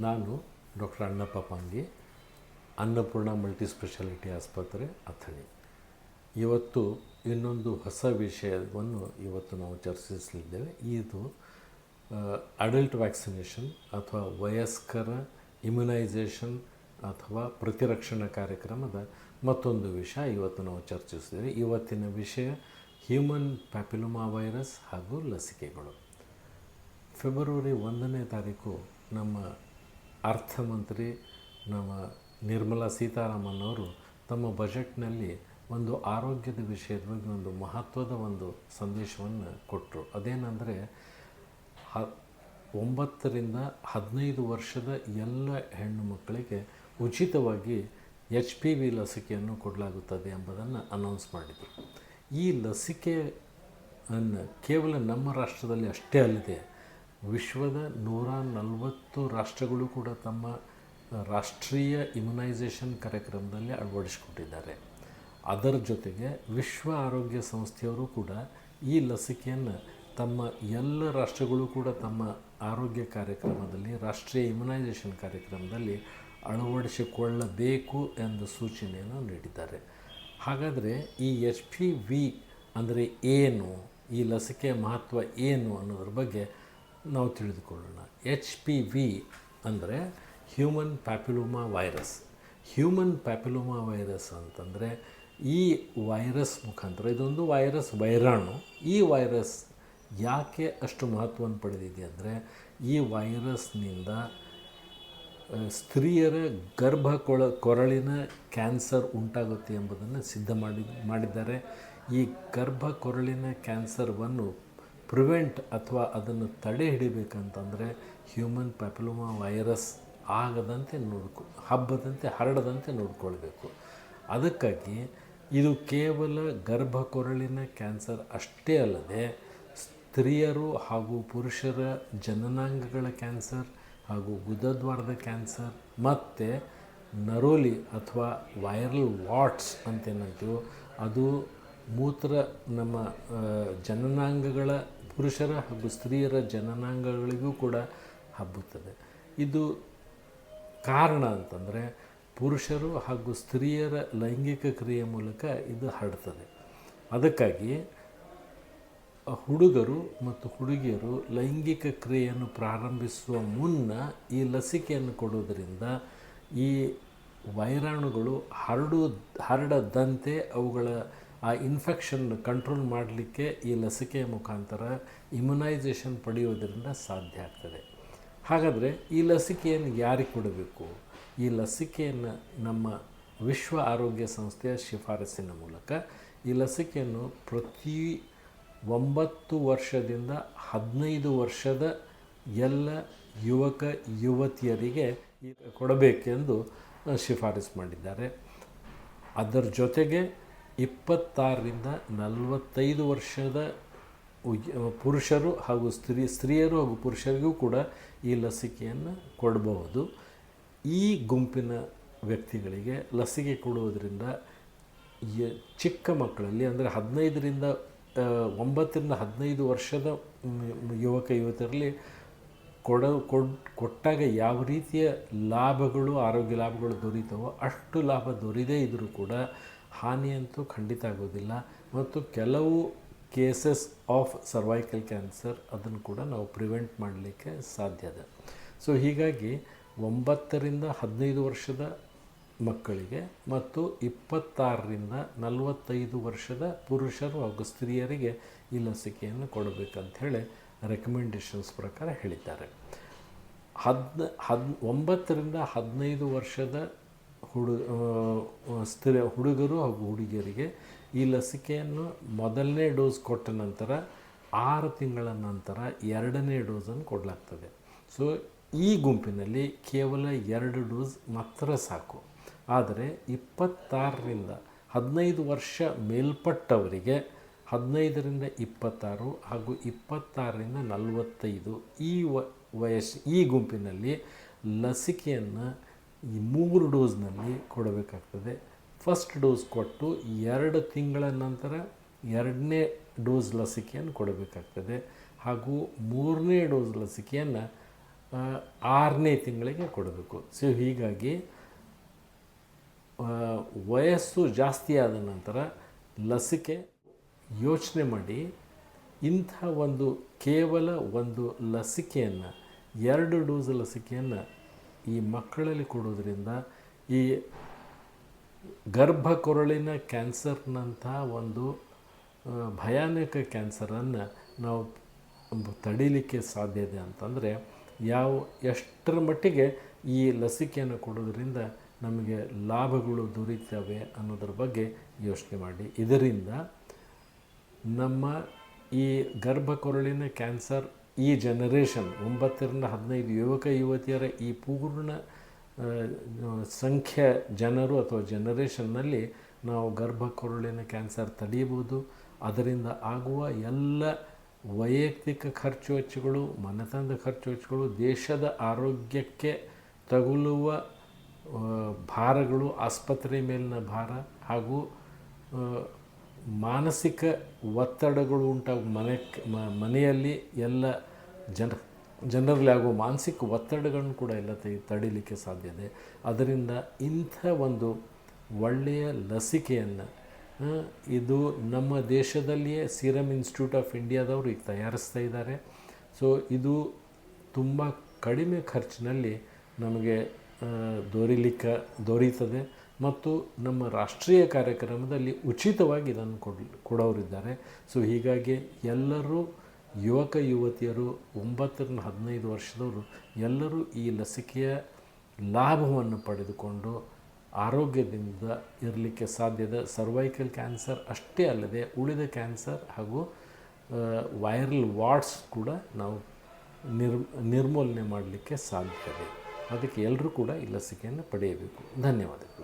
ನಾನು doctor Annappa Pangi, Annapurna multi speciality ಆಸ್ಪತ್ರೆ ಅಥಣಿ. ಇವತ್ತು ಇನ್ನೊಂದು ಹೊಸ ವಿಷಯವನ್ನು ನಾವು ಚರ್ಚಿಸಲಿದ್ದೇವೆ. ಇದು ಅಡಲ್ಟ್ ವ್ಯಾಕ್ಸಿನೇಷನ್ ಅಥವಾ ವಯಸ್ಕರ ಇಮ್ಯುನೈಸೇಷನ್ ಅಥವಾ ಪ್ರತಿರಕ್ಷಣಾ ಕಾರ್ಯಕ್ರಮದ ಮತ್ತೊಂದು ವಿಷಯ ಇವತ್ತು ನಾವು ಚರ್ಚಿಸಿದ್ದೇವೆ. ಇವತ್ತಿನ ವಿಷಯ ಹ್ಯೂಮನ್ ಪ್ಯಾಪಿಲೋಮಾ ವೈರಸ್ ಹಾಗೂ ಲಸಿಕೆಗಳು. ಫೆಬ್ರವರಿ 1ನೇ ತಾರೀಕು ನಮ್ಮ ಅರ್ಥಮಂತ್ರಿ ನಮ್ಮ ನಿರ್ಮಲಾ ಸೀತಾರಾಮನ್ ಅವರು ತಮ್ಮ ಬಜೆಟ್ನಲ್ಲಿ ಒಂದು ಆರೋಗ್ಯದ ವಿಷಯದ ಬಗ್ಗೆ ಒಂದು ಮಹತ್ವದ ಒಂದು ಸಂದೇಶವನ್ನು ಕೊಟ್ಟರು. ಅದೇನೆಂದರೆ 9ರಿಂದ 15 ವರ್ಷದ ಎಲ್ಲ ಹೆಣ್ಣು ಮಕ್ಕಳಿಗೆ ಉಚಿತವಾಗಿ HPV ಲಸಿಕೆಯನ್ನು ಕೊಡಲಾಗುತ್ತದೆ ಎಂಬುದನ್ನು ಅನೌನ್ಸ್ ಮಾಡಿದರು. ಈ ಲಸಿಕೆಯನ್ನು ಕೇವಲ ನಮ್ಮ ರಾಷ್ಟ್ರದಲ್ಲಿ ಅಷ್ಟೇ ಅಲ್ಲದೆ ವಿಶ್ವದ 140 ರಾಷ್ಟ್ರಗಳು ಕೂಡ ತಮ್ಮ ರಾಷ್ಟ್ರೀಯ ಇಮ್ಯುನೈಸೇಷನ್ ಕಾರ್ಯಕ್ರಮದಲ್ಲಿ ಅಳವಡಿಸಿಕೊಂಡಿದ್ದಾರೆ. ಅದರ ಜೊತೆಗೆ ವಿಶ್ವ ಆರೋಗ್ಯ ಸಂಸ್ಥೆಯವರು ಕೂಡ ಈ ಲಸಿಕೆಯನ್ನು ತಮ್ಮ ಎಲ್ಲ ರಾಷ್ಟ್ರಗಳು ಕೂಡ ತಮ್ಮ ಆರೋಗ್ಯ ಕಾರ್ಯಕ್ರಮದಲ್ಲಿ, ರಾಷ್ಟ್ರೀಯ ಇಮ್ಯುನೈಸೇಷನ್ ಕಾರ್ಯಕ್ರಮದಲ್ಲಿ ಅಳವಡಿಸಿಕೊಳ್ಳಬೇಕು ಎಂದು ಸೂಚನೆಯನ್ನು ನೀಡಿದ್ದಾರೆ. ಹಾಗಾದರೆ ಈ HPV ಅಂದರೆ ಏನು, ಈ ಲಸಿಕೆಯ ಮಹತ್ವ ಏನು ಅನ್ನೋದ್ರ ಬಗ್ಗೆ ನಾವು ತಿಳಿದುಕೊಳ್ಳೋಣ. HPV ಅಂದರೆ human papilloma virus. Human papilloma virus ಅಂತಂದರೆ ಈ ವೈರಸ್ ಮುಖಾಂತರ, ಇದೊಂದು ವೈರಾಣು. ಈ ವೈರಸ್ ಯಾಕೆ ಅಷ್ಟು ಮಹತ್ವವನ್ನು ಪಡೆದಿದೆ ಅಂದರೆ ಈ ವೈರಸ್ನಿಂದ ಸ್ತ್ರೀಯರ ಕೊರಳಿನ ಕ್ಯಾನ್ಸರ್ ಉಂಟಾಗುತ್ತೆ ಎಂಬುದನ್ನು ಸಿದ್ಧ ಮಾಡಿದ್ದಾರೆ. ಈ ಕೊರಳಿನ ಕ್ಯಾನ್ಸರ್ವನ್ನು ಪ್ರಿವೆಂಟ್ ಅಥವಾ ಅದನ್ನು ತಡೆ ಹಿಡಿಬೇಕಂತಂದರೆ ಹ್ಯೂಮನ್ ಪ್ಯಾಪಿಲೋಮಾ ವೈರಸ್ ಹರಡದಂತೆ ನೋಡಿಕೊಳ್ಬೇಕು. ಅದಕ್ಕಾಗಿ ಇದು ಕೇವಲ ಕೊರಳಿನ ಕ್ಯಾನ್ಸರ್ ಅಷ್ಟೇ ಅಲ್ಲದೆ ಸ್ತ್ರೀಯರು ಹಾಗೂ ಪುರುಷರ ಜನನಾಂಗಗಳ ಕ್ಯಾನ್ಸರ್ ಹಾಗೂ ಗುದದ್ವಾರದ ಕ್ಯಾನ್ಸರ್ ಮತ್ತು ನರೋಲಿ ಅಥವಾ ವೈರಲ್ ವಾಟ್ಸ್ ಅಂತೇನಂತೀವೋ ಅದು ನಮ್ಮ ಜನನಾಂಗಗಳ ಪುರುಷರ ಹಾಗೂ ಸ್ತ್ರೀಯರ ಜನನಾಂಗಗಳಿಗೂ ಕೂಡ ಹಬ್ಬುತ್ತದೆ. ಇದು ಕಾರಣ ಅಂತಂದರೆ ಪುರುಷರು ಹಾಗೂ ಸ್ತ್ರೀಯರ ಲೈಂಗಿಕ ಕ್ರಿಯೆ ಮೂಲಕ ಇದು ಹರಡ್ತದೆ. ಅದಕ್ಕಾಗಿ ಹುಡುಗರು ಮತ್ತು ಹುಡುಗಿಯರು ಲೈಂಗಿಕ ಕ್ರಿಯೆಯನ್ನು ಪ್ರಾರಂಭಿಸುವ ಮುನ್ನ ಈ ಲಸಿಕೆಯನ್ನು ಕೊಡುವುದರಿಂದ ಈ ವೈರಾಣುಗಳು ಹರಡದಂತೆ ಅವುಗಳ ಆ ಇನ್ಫೆಕ್ಷನ್ ಕಂಟ್ರೋಲ್ ಮಾಡಲಿಕ್ಕೆ ಈ ಲಸಿಕೆಯ ಮುಖಾಂತರ ಇಮ್ಯುನೈಸೇಷನ್ ಪಡೆಯುವುದರಿಂದ ಸಾಧ್ಯ ಆಗ್ತದೆ. ಹಾಗಾದರೆ ಈ ಲಸಿಕೆಯನ್ನು ಯಾರಿಗೆ ಕೊಡಬೇಕು? ಈ ಲಸಿಕೆಯನ್ನು ನಮ್ಮ ವಿಶ್ವ ಆರೋಗ್ಯ ಸಂಸ್ಥೆಯ ಶಿಫಾರಸಿನ ಮೂಲಕ ಈ ಲಸಿಕೆಯನ್ನು ಪ್ರತಿ 9 ವರ್ಷದಿಂದ 15 ವರ್ಷದ ಎಲ್ಲ ಯುವಕ ಯುವತಿಯರಿಗೆ ಕೊಡಬೇಕೆಂದು ಶಿಫಾರಸು ಮಾಡಿದ್ದಾರೆ. ಅದರ ಜೊತೆಗೆ 26ರಿಂದ 45 ವರ್ಷದ ಪುರುಷರು ಹಾಗೂ ಸ್ತ್ರೀಯರು ಹಾಗೂ ಪುರುಷರಿಗೂ ಕೂಡ ಈ ಲಸಿಕೆಯನ್ನು ಕೊಡಬಹುದು. ಈ ಗುಂಪಿನ ವ್ಯಕ್ತಿಗಳಿಗೆ ಲಸಿಕೆ ಕೊಡುವುದರಿಂದ ಚಿಕ್ಕ ಮಕ್ಕಳಲ್ಲಿ ಅಂದರೆ 9ರಿಂದ 15 ವರ್ಷದ ಯುವಕ ಯುವತಿಯರಲ್ಲಿ ಕೊಟ್ಟಾಗ ಯಾವ ರೀತಿಯ ಆರೋಗ್ಯ ಲಾಭಗಳು ದೊರೀತವೋ ಅಷ್ಟು ಲಾಭ ದೊರೀದೇ ಇದ್ದರೂ ಕೂಡ ಹಾನಿಯಂತೂ ಖಂಡಿತ ಆಗೋದಿಲ್ಲ. ಮತ್ತು ಕೆಲವು ಕೇಸಸ್ ಆಫ್ ಸರ್ವೈಕಲ್ ಕ್ಯಾನ್ಸರ್ ಅದನ್ನು ಕೂಡ ನಾವು ಪ್ರಿವೆಂಟ್ ಮಾಡಲಿಕ್ಕೆ ಸಾಧ್ಯ ಇದೆ. ಸೊ ಹೀಗಾಗಿ 9ರಿಂದ 15 ವರ್ಷದ ಮಕ್ಕಳಿಗೆ ಮತ್ತು 26ರಿಂದ 45 ವರ್ಷದ ಪುರುಷರು ಹಾಗೂ ಸ್ತ್ರೀಯರಿಗೆ ಈ ಲಸಿಕೆಯನ್ನು ಕೊಡಬೇಕಂಥೇಳಿ ರೆಕಮೆಂಡೇಷನ್ಸ್ ಪ್ರಕಾರ ಹೇಳಿದ್ದಾರೆ. 9ರಿಂದ 15 ವರ್ಷದ ಹುಡುಗರು ಹಾಗೂ ಹುಡುಗಿಯರಿಗೆ ಈ ಲಸಿಕೆಯನ್ನು ಮೊದಲನೇ ಡೋಸ್ ಕೊಟ್ಟ ನಂತರ 6 ತಿಂಗಳ ನಂತರ 2ನೇ ಡೋಸನ್ನು ಕೊಡಲಾಗ್ತದೆ. ಸೊ ಈ ಗುಂಪಿನಲ್ಲಿ ಕೇವಲ 2 ಡೋಸ್ ಮಾತ್ರ ಸಾಕು. ಆದರೆ 26ರಿಂದ 15 ವರ್ಷ ಮೇಲ್ಪಟ್ಟವರಿಗೆ 15ರಿಂದ 26 ಹಾಗೂ 26ರಿಂದ 45 ಈ ಗುಂಪಿನಲ್ಲಿ ಲಸಿಕೆಯನ್ನು 3 ಡೋಸ್ನಲ್ಲಿ ಕೊಡಬೇಕಾಗ್ತದೆ. ಫಸ್ಟ್ ಡೋಸ್ ಕೊಟ್ಟು 2 ತಿಂಗಳ ನಂತರ 2ನೇ ಡೋಸ್ ಲಸಿಕೆಯನ್ನು ಕೊಡಬೇಕಾಗ್ತದೆ ಹಾಗೂ 3ನೇ ಡೋಸ್ ಲಸಿಕೆಯನ್ನು 6ನೇ ತಿಂಗಳಿಗೆ ಕೊಡಬೇಕು. ಸೊ ಹೀಗಾಗಿ ವಯಸ್ಸು ಜಾಸ್ತಿ ಆದ ನಂತರ ಲಸಿಕೆ ಯೋಚನೆ ಮಾಡಿ ಇಂಥ ಕೇವಲ ಒಂದು ಲಸಿಕೆಯನ್ನು 2 ಡೋಸ್ ಲಸಿಕೆಯನ್ನು ಈ ಮಕ್ಕಳಲ್ಲಿ ಕೊಡೋದ್ರಿಂದ ಈ ಗರ್ಭಕೊರಳಿನ ಕ್ಯಾನ್ಸರ್ನಂಥ ಭಯಾನಕ ಕ್ಯಾನ್ಸರನ್ನು ನಾವು ತಡೀಲಿಕ್ಕೆ ಸಾಧ್ಯ ಇದೆ. ಅಂತಂದರೆ ಎಷ್ಟರ ಮಟ್ಟಿಗೆ ಈ ಲಸಿಕೆಯನ್ನು ಕೊಡೋದ್ರಿಂದ ನಮಗೆ ಲಾಭಗಳು ದೊರೀತವೆ ಅನ್ನೋದ್ರ ಬಗ್ಗೆ ಯೋಚನೆ ಮಾಡಿ. ಇದರಿಂದ ನಮ್ಮ ಈ ಗರ್ಭಕೊರಳಿನ ಕ್ಯಾನ್ಸರ್ ಈ ಜನರೇಷನ್ 9ರಿಂದ 15 ಯುವಕ ಯುವತಿಯರ ಈ ಪೂರ್ಣ ಸಂಖ್ಯೆ ಜನರು ಅಥವಾ ಜನರೇಷನ್ನಲ್ಲಿ ನಾವು ಗರ್ಭಕೊರಳಿನ ಕ್ಯಾನ್ಸರ್ ತಡೆಯಬಹುದು. ಅದರಿಂದ ಆಗುವ ಎಲ್ಲ ವೈಯಕ್ತಿಕ ಖರ್ಚು ವೆಚ್ಚಗಳು, ಮನೆತನದ ಖರ್ಚು ವೆಚ್ಚಗಳು, ದೇಶದ ಆರೋಗ್ಯಕ್ಕೆ ತಗುಲುವ ಭಾರಗಳು, ಆಸ್ಪತ್ರೆ ಮೇಲಿನ ಭಾರ ಹಾಗೂ ಮಾನಸಿಕ ಒತ್ತಡಗಳು ಮನೆಯಲ್ಲಿ ಎಲ್ಲ ಜನರಲ್ಲಿ ಆಗುವ ಮಾನಸಿಕ ಒತ್ತಡಗಳನ್ನು ಕೂಡ ಎಲ್ಲ ತಡೀಲಿಕ್ಕೆ ಸಾಧ್ಯ ಇದೆ. ಅದರಿಂದ ಇಂಥ ಒಳ್ಳೆಯ ಲಸಿಕೆಯನ್ನು ಇದು ನಮ್ಮ ದೇಶದಲ್ಲಿಯೇ ಸೀರಮ್ ಇನ್ಸ್ಟಿಟ್ಯೂಟ್ ಆಫ್ ಇಂಡಿಯಾದವರು ಈಗ ತಯಾರಿಸ್ತಾ ಇದ್ದಾರೆ. ಸೊ ಇದು ತುಂಬ ಕಡಿಮೆ ಖರ್ಚಿನಲ್ಲಿ ನಮಗೆ ದೊರೀತದೆ ಮತ್ತು ನಮ್ಮ ರಾಷ್ಟ್ರೀಯ ಕಾರ್ಯಕ್ರಮದಲ್ಲಿ ಉಚಿತವಾಗಿ ಇದನ್ನು ಕೊಡೋರಿದ್ದಾರೆ. ಸೊ ಹೀಗಾಗಿ ಎಲ್ಲರೂ ಯುವಕ ಯುವತಿಯರು 9ರಿಂದ 15 ವರ್ಷದವರು ಎಲ್ಲರೂ ಈ ಲಸಿಕೆಯ ಲಾಭವನ್ನು ಪಡೆದುಕೊಂಡು ಆರೋಗ್ಯದಿಂದ ಇರಲಿಕ್ಕೆ ಸಾಧ್ಯದ. ಸರ್ವೈಕಲ್ ಕ್ಯಾನ್ಸರ್ ಅಷ್ಟೇ ಅಲ್ಲದೆ ಉಳಿದ ಕ್ಯಾನ್ಸರ್ ಹಾಗೂ ವೈರಲ್ ವಾರ್ಡ್ಸ್ ಕೂಡ ನಾವು ನಿರ್ಮೂಲನೆ ಮಾಡಲಿಕ್ಕೆ ಸಾಧ್ಯತೆ. ಅದಕ್ಕೆ ಎಲ್ಲರೂ ಕೂಡ ಈ ಲಸಿಕೆಯನ್ನು ಪಡೆಯಬೇಕು. ಧನ್ಯವಾದಗಳು.